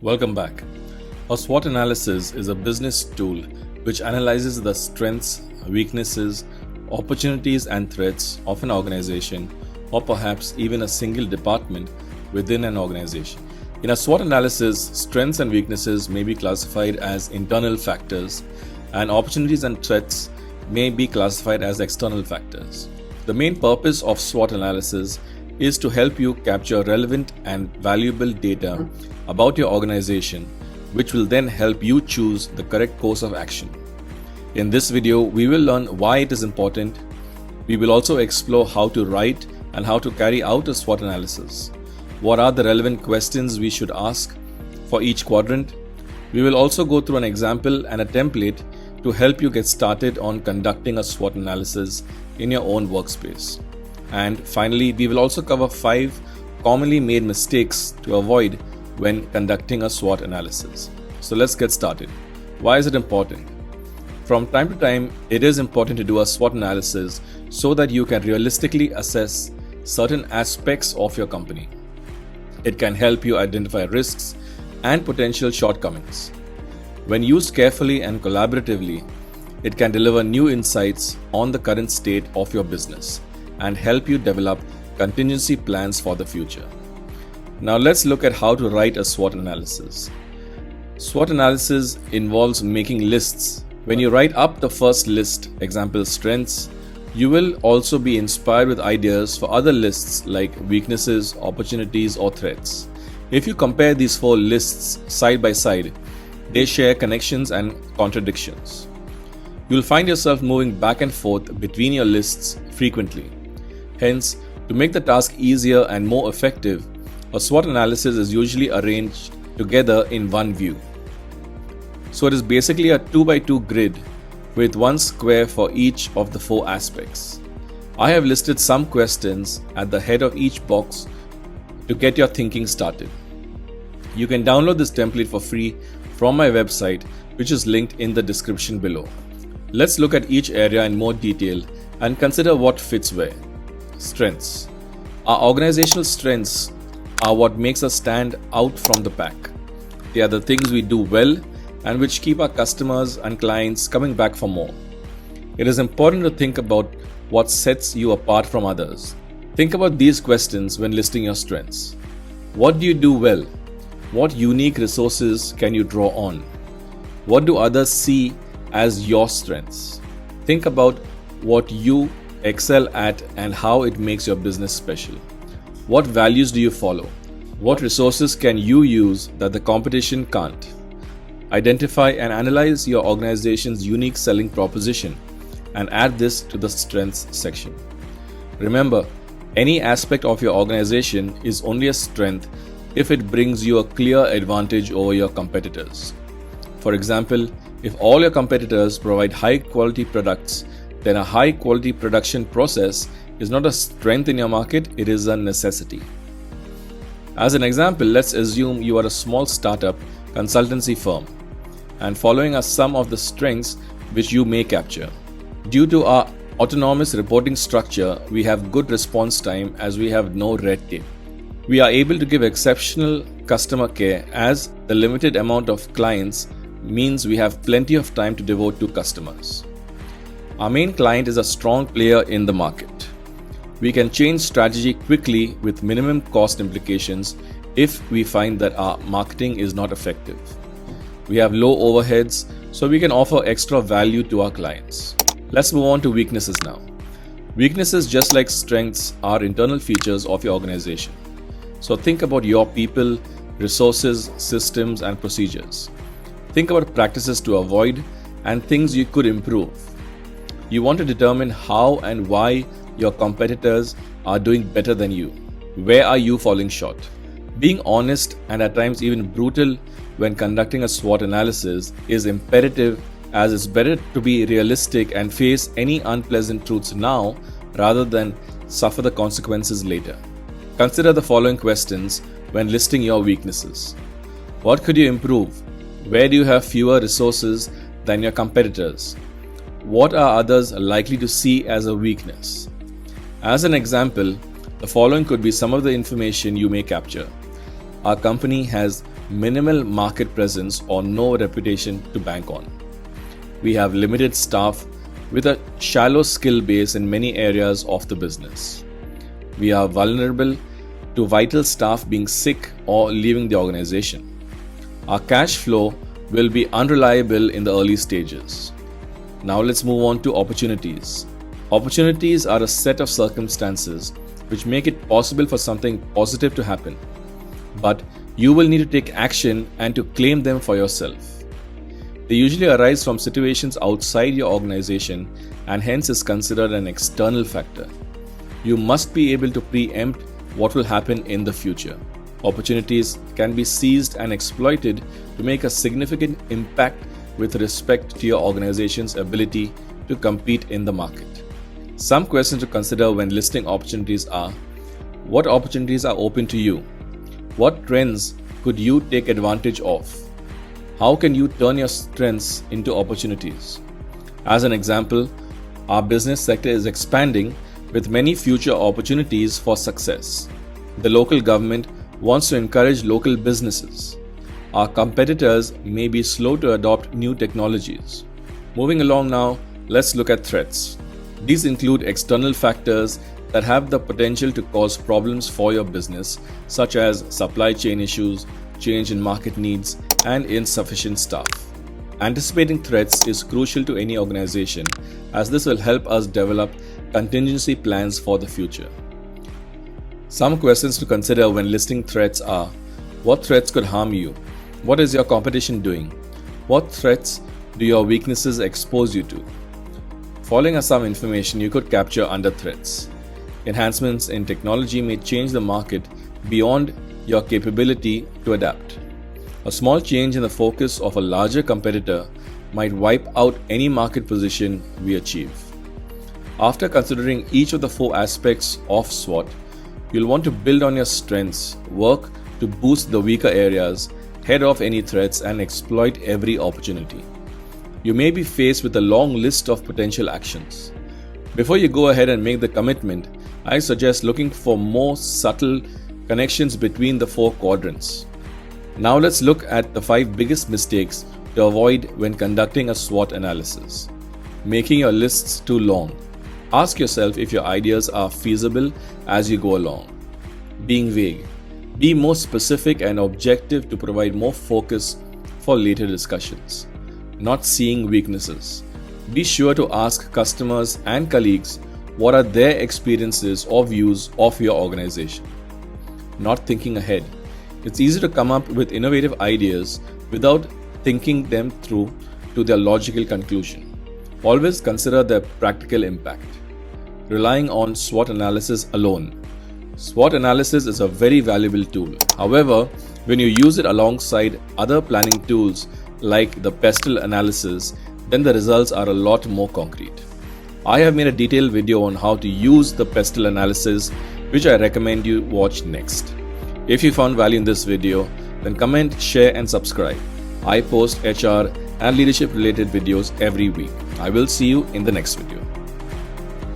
Welcome back. A SWOT analysis is a business tool which analyzes the strengths, weaknesses, opportunities and threats of an organization or perhaps even a single department within an organization. In a SWOT analysis, strengths and weaknesses may be classified as internal factors and opportunities and threats may be classified as external factors. The main purpose of SWOT analysis is to help you capture relevant and valuable data about your organization, which will then help you choose the correct course of action. In this video, we will learn why it is important. We will also explore how to write and how to carry out a SWOT analysis. What are the relevant questions we should ask for each quadrant? We will also go through an example and a template to help you get started on conducting a SWOT analysis in your own workspace. And finally, we will also cover 5 commonly made mistakes to avoid when conducting a SWOT analysis. So let's get started. Why is it important? From time to time, it is important to do a SWOT analysis so that you can realistically assess certain aspects of your company. It can help you identify risks and potential shortcomings. When used carefully and collaboratively, it can deliver new insights on the current state of your business and help you develop contingency plans for the future. Now let's look at how to write a SWOT analysis. SWOT analysis involves making lists. When you write up the first list, example strengths, you will also be inspired with ideas for other lists like weaknesses, opportunities, or threats. If you compare these 4 lists side by side, they share connections and contradictions. You'll find yourself moving back and forth between your lists frequently. Hence, to make the task easier and more effective, a SWOT analysis is usually arranged together in one view. So it is basically a 2x2 grid with one square for each of the 4 aspects. I have listed some questions at the head of each box to get your thinking started. You can download this template for free from my website, which is linked in the description below. Let's look at each area in more detail and consider what fits where. Strengths. Our organizational strengths are what makes us stand out from the pack. They are the things we do well and which keep our customers and clients coming back for more. It is important to think about what sets you apart from others. Think about these questions when listing your strengths. What do you do well? What unique resources can you draw on? What do others see as your strengths? Think about what you excel at and how it makes your business special. What values do you follow? What resources can you use that the competition can't? Identify and analyze your organization's unique selling proposition and add this to the strengths section. Remember, any aspect of your organization is only a strength if it brings you a clear advantage over your competitors. For example, if all your competitors provide high quality products, then a high quality production process is not a strength in your market, it is a necessity. As an example, let's assume you are a small startup consultancy firm, and following are some of the strengths which you may capture. Due to our autonomous reporting structure, we have good response time as we have no red tape. We are able to give exceptional customer care as the limited amount of clients means we have plenty of time to devote to customers. Our main client is a strong player in the market. We can change strategy quickly with minimum cost implications if we find that our marketing is not effective. We have low overheads, so we can offer extra value to our clients. Let's move on to weaknesses now. Weaknesses, just like strengths, are internal features of your organization. So think about your people, resources, systems, and procedures. Think about practices to avoid and things you could improve. You want to determine how and why your competitors are doing better than you. Where are you falling short? Being honest and at times even brutal when conducting a SWOT analysis is imperative, as it's better to be realistic and face any unpleasant truths now rather than suffer the consequences later. Consider the following questions when listing your weaknesses. What could you improve? Where do you have fewer resources than your competitors? What are others likely to see as a weakness? As an example, the following could be some of the information you may capture. Our company has minimal market presence or no reputation to bank on. We have limited staff with a shallow skill base in many areas of the business. We are vulnerable to vital staff being sick or leaving the organization. Our cash flow will be unreliable in the early stages. Now let's move on to opportunities. Opportunities are a set of circumstances which make it possible for something positive to happen. But you will need to take action and to claim them for yourself. They usually arise from situations outside your organization and hence is considered an external factor. You must be able to preempt what will happen in the future. Opportunities can be seized and exploited to make a significant impact with respect to your organization's ability to compete in the market. Some questions to consider when listing opportunities are: what opportunities are open to you? What trends could you take advantage of? How can you turn your strengths into opportunities? As an example, our business sector is expanding with many future opportunities for success. The local government wants to encourage local businesses. Our competitors may be slow to adopt new technologies. Moving along now, let's look at threats. These include external factors that have the potential to cause problems for your business, such as supply chain issues, change in market needs, and insufficient staff. Anticipating threats is crucial to any organization, as this will help us develop contingency plans for the future. Some questions to consider when listing threats are: what threats could harm you? What is your competition doing? What threats do your weaknesses expose you to? Following are some information you could capture under threats. Enhancements in technology may change the market beyond your capability to adapt. A small change in the focus of a larger competitor might wipe out any market position we achieve. After considering each of the 4 aspects of SWOT, you'll want to build on your strengths, work to boost the weaker areas, head off any threats, and exploit every opportunity. You may be faced with a long list of potential actions. Before you go ahead and make the commitment, I suggest looking for more subtle connections between the 4 quadrants. Now let's look at the 5 biggest mistakes to avoid when conducting a SWOT analysis. Making your lists too long. Ask yourself if your ideas are feasible as you go along. Being vague. Be more specific and objective to provide more focus for later discussions. Not seeing weaknesses. Be sure to ask customers and colleagues what are their experiences or views of your organization. Not thinking ahead. It's easy to come up with innovative ideas without thinking them through to their logical conclusion. Always consider their practical impact. Relying on SWOT analysis alone. SWOT analysis is a very valuable tool. However, when you use it alongside other planning tools like the pestle analysis, then the results are a lot more concrete. I have made a detailed video on how to use the pestle analysis, which I recommend you watch next. If you found value in this video, then comment, share and subscribe. I post HR and leadership related videos every week. I will see you in the next video.